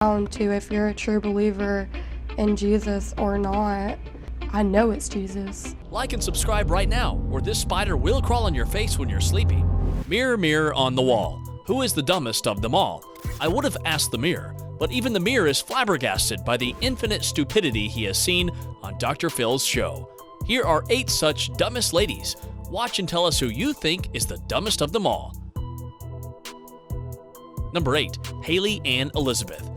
Down to if you're a true believer in Jesus or not. I know it's Jesus. Like and subscribe right now, or this spider will crawl on your face when you're sleeping. Mirror, mirror on the wall, who is the dumbest of them all? I would have asked the mirror, but even the mirror is flabbergasted by the infinite stupidity he has seen on Dr. Phil's show. Here are 8 such dumbest ladies. Watch and tell us who you think is the dumbest of them all. Number 8, Haley Ann Elizabeth.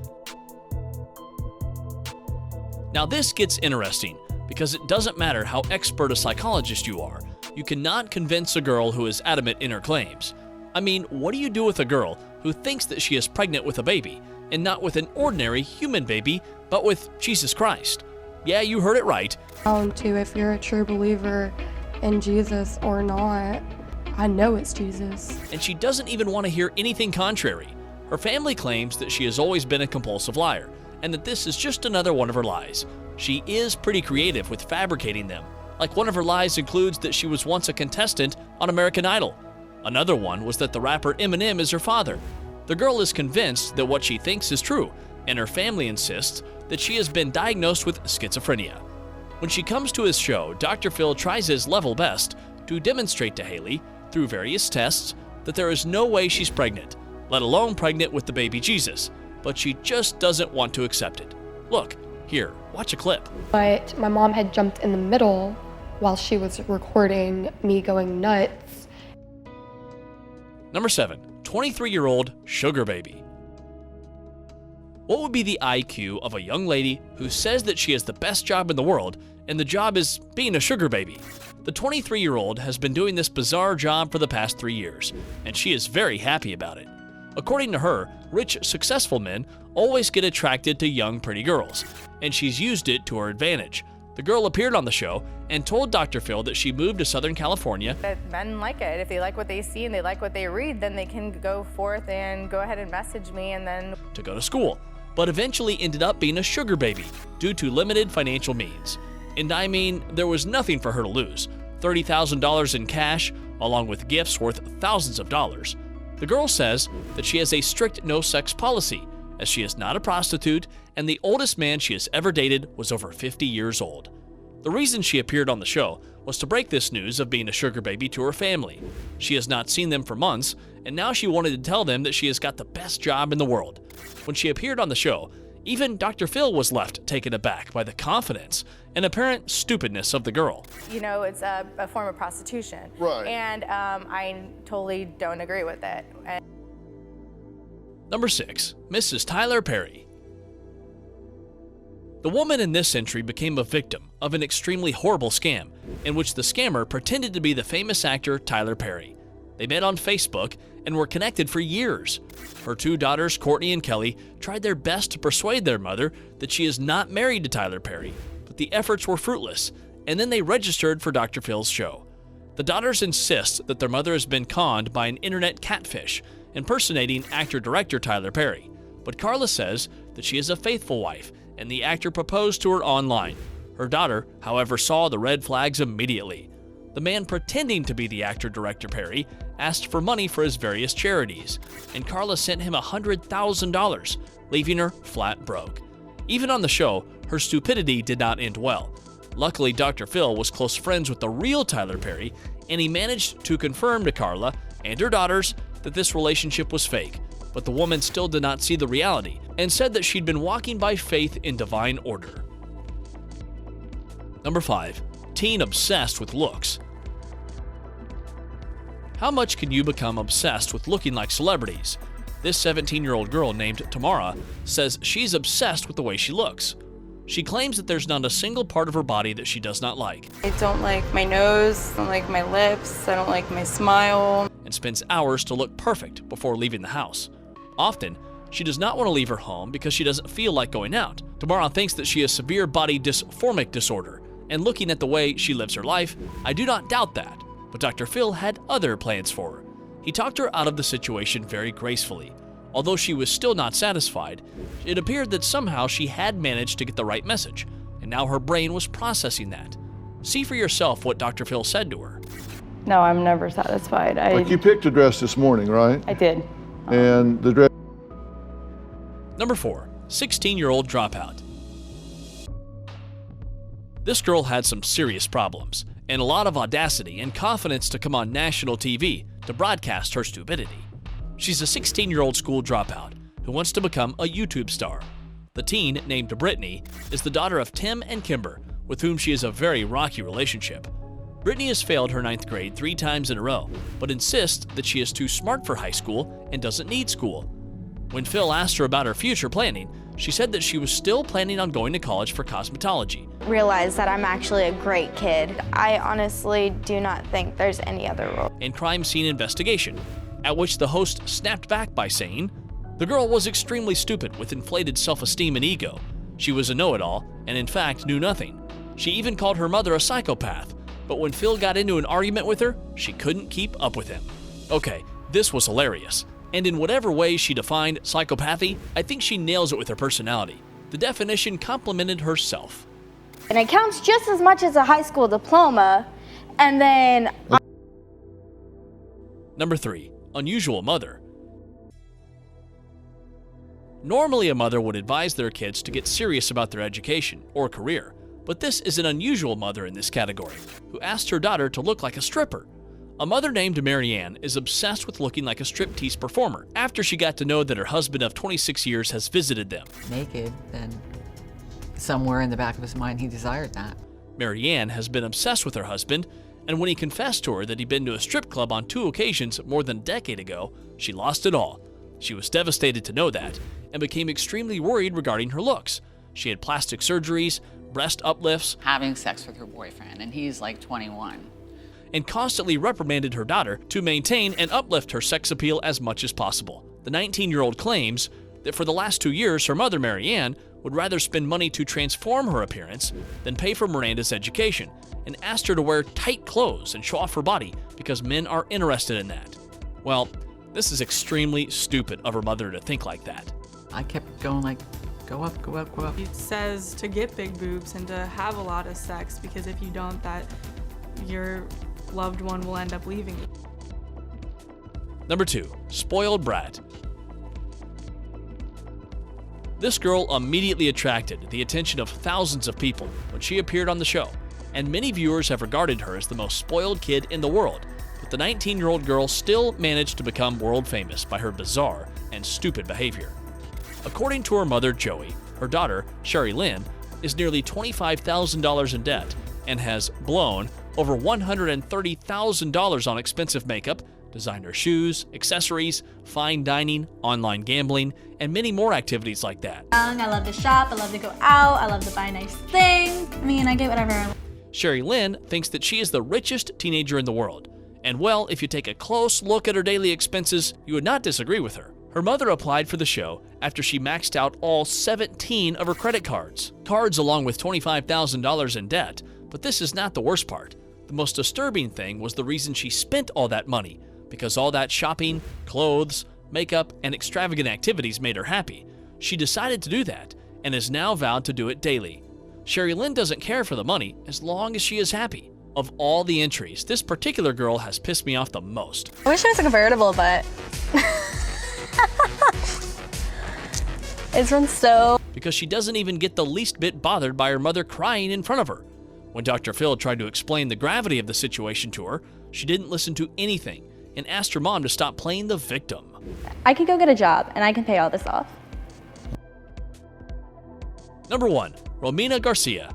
Now this gets interesting, because it doesn't matter how expert a psychologist you are, you cannot convince a girl who is adamant in her claims. I mean, what do you do with a girl who thinks that she is pregnant with a baby, and not with an ordinary human baby, but with Jesus Christ? Yeah, you heard it right. Down to if you're a true believer in Jesus or not. I know it's Jesus. And she doesn't even want to hear anything contrary. Her family claims that she has always been a compulsive liar, and that this is just another one of her lies. She is pretty creative with fabricating them. Like one of her lies includes that she was once a contestant on American Idol. Another one was that the rapper Eminem is her father. The girl is convinced that what she thinks is true, and her family insists that she has been diagnosed with schizophrenia. When she comes to his show, Dr. Phil tries his level best to demonstrate to Haley, through various tests, that there is no way she's pregnant, let alone pregnant with the baby Jesus, but she just doesn't want to accept it. Look, here, watch a clip. But my mom had jumped in the middle while she was recording me going nuts. Number 7, 23-year-old sugar baby. What would be the IQ of a young lady who says that she has the best job in the world, and the job is being a sugar baby? The 23-year-old has been doing this bizarre job for the past 3 years, and she is very happy about it. According to her, rich, successful men always get attracted to young, pretty girls, and she's used it to her advantage. The girl appeared on the show and told Dr. Phil that she moved to Southern California. That men like it. If they like what they see and they like what they read, then they can go forth and go ahead and message me and then to go to school, but eventually ended up being a sugar baby due to limited financial means. And I mean, there was nothing for her to lose. $30,000 in cash, along with gifts worth thousands of dollars. The girl says that she has a strict no-sex policy, as she is not a prostitute, and the oldest man she has ever dated was over 50 years old. The reason she appeared on the show was to break this news of being a sugar baby to her family. She has not seen them for months, and now she wanted to tell them that she has got the best job in the world. When she appeared on the show, even Dr. Phil was left taken aback by the confidence and apparent stupidness of the girl. you know, it's a form of prostitution. Right. And I totally don't agree with it. And Number 6, Mrs. Tyler Perry. The woman in this entry became a victim of an extremely horrible scam, in which the scammer pretended to be the famous actor Tyler Perry. They met on Facebook and were connected for years. Her 2 daughters, Courtney and Kelly, tried their best to persuade their mother that she is not married to Tyler Perry, but the efforts were fruitless, and then they registered for Dr. Phil's show. The daughters insist that their mother has been conned by an internet catfish, impersonating actor-director Tyler Perry. But Carla says that she is a faithful wife, and the actor proposed to her online. Her daughter, however, saw the red flags immediately. The man pretending to be the actor-director Perry asked for money for his various charities, and Carla sent him $100,000, leaving her flat broke. Even on the show, her stupidity did not end well. Luckily, Dr. Phil was close friends with the real Tyler Perry, and he managed to confirm to Carla and her daughters that this relationship was fake. But the woman still did not see the reality and said that she'd been walking by faith in divine order. Number 5, teen obsessed with looks. How much can you become obsessed with looking like celebrities? This 17-year-old girl named Tamara says she's obsessed with the way she looks. She claims that there's not a single part of her body that she does not like. I don't like my nose, I don't like my lips, I don't like my smile. And spends hours to look perfect before leaving the house. Often, she does not want to leave her home because she doesn't feel like going out. Tamara thinks that she has severe body dysmorphic disorder, and looking at the way she lives her life, I do not doubt that. But Dr. Phil had other plans for her. He talked her out of the situation very gracefully. Although she was still not satisfied, it appeared that somehow she had managed to get the right message, and now her brain was processing that. See for yourself what Dr. Phil said to her. No, I'm never satisfied. Like you picked a dress this morning, right? I did. And the dress. Number 4, 16-year-old dropout. This girl had some serious problems, and a lot of audacity and confidence to come on national TV to broadcast her stupidity. She's a 16-year-old school dropout who wants to become a YouTube star. The teen, named Brittany, is the daughter of Tim and Kimber, with whom she has a very rocky relationship. Brittany has failed her 9th grade 3 times in a row, but insists that she is too smart for high school and doesn't need school. When Phil asked her about her future planning, she said that she was still planning on going to college for cosmetology. Realize that I'm actually a great kid. I honestly do not think there's any other role. And crime scene investigation, at which the host snapped back by saying, "The girl was extremely stupid with inflated self-esteem and ego. She was a know-it-all and in fact knew nothing. She even called her mother a psychopath, but when Phil got into an argument with her, she couldn't keep up with him." Okay, this was hilarious. And in whatever way she defined psychopathy, I think she nails it with her personality. The definition complimented herself. And it counts just as much as a high school diploma. And then Number 3, unusual mother. Normally, a mother would advise their kids to get serious about their education or career, but this is an unusual mother in this category, who asked her daughter to look like a stripper. A mother named Marianne is obsessed with looking like a striptease performer after she got to know that her husband of 26 years has visited them. Naked, then somewhere in the back of his mind he desired that. Marianne has been obsessed with her husband, and when he confessed to her that he'd been to a strip club on 2 occasions more than a decade ago, she lost it all. She was devastated to know that, and became extremely worried regarding her looks. She had plastic surgeries, breast uplifts, Having sex with her boyfriend, and he's like 21. and constantly reprimanded her daughter to maintain and uplift her sex appeal as much as possible. The 19-year-old claims that for the last 2 years, her mother, Marianne, would rather spend money to transform her appearance than pay for Miranda's education, and asked her to wear tight clothes and show off her body because men are interested in that. Well, this is extremely stupid of her mother to think like that. I kept going like, go up, go up, go up. It says to get big boobs and to have a lot of sex, because if you don't, that your loved one will end up leaving you. Number 2, spoiled brat. This girl immediately attracted the attention of thousands of people when she appeared on the show, and many viewers have regarded her as the most spoiled kid in the world. But the 19-year-old girl still managed to become world famous by her bizarre and stupid behavior. According to her mother, Joey, her daughter, Sherry Lynn, is nearly $25,000 in debt and has blown over $130,000 on expensive makeup, designer shoes, accessories, fine dining, online gambling, and many more activities like that. I love to shop, I love to go out, I love to buy nice things. I mean, I get whatever I want. Sherry Lynn thinks that she is the richest teenager in the world. And well, if you take a close look at her daily expenses, you would not disagree with her. Her mother applied for the show after she maxed out all 17 of her credit cards. Cards along with $25,000 in debt. But this is not the worst part. The most disturbing thing was the reason she spent all that money, because all that shopping, clothes, makeup, and extravagant activities made her happy. She decided to do that, and has now vowed to do it daily. Sherry Lynn doesn't care for the money as long as she is happy. Of all the entries, this particular girl has pissed me off the most. I wish it was a convertible, but it's been so. Because she doesn't even get the least bit bothered by her mother crying in front of her. When Dr. Phil tried to explain the gravity of the situation to her, she didn't listen to anything and asked her mom to stop playing the victim. I could go get a job and I can pay all this off. Number 1, Romina Garcia.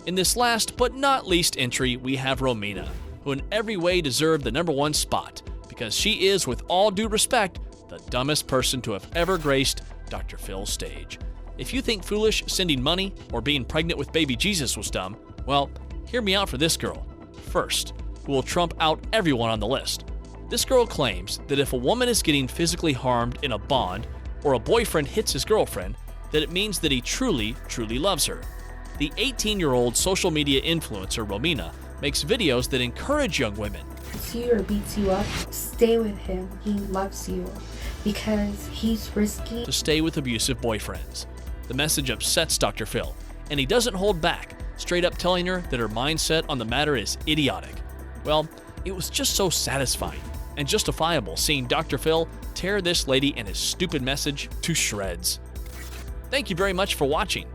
In this last but not least entry, we have Romina, who in every way deserved the number 1 spot, because she is, with all due respect, the dumbest person to have ever graced Dr. Phil's stage. If you think foolish sending money or being pregnant with baby Jesus was dumb, well, hear me out for this girl. First, who will trump out everyone on the list. This girl claims that if a woman is getting physically harmed in a bond, or a boyfriend hits his girlfriend, that it means that he truly, truly loves her. The 18-year-old social media influencer Romina makes videos that encourage young women hits you or beats you up, stay with him. He loves you because he's risky to stay with abusive boyfriends. The message upsets Dr. Phil, and he doesn't hold back, straight up telling her that her mindset on the matter is idiotic. Well, it was just so satisfying and justifiable seeing Dr. Phil tear this lady and his stupid message to shreds. Thank you very much for watching.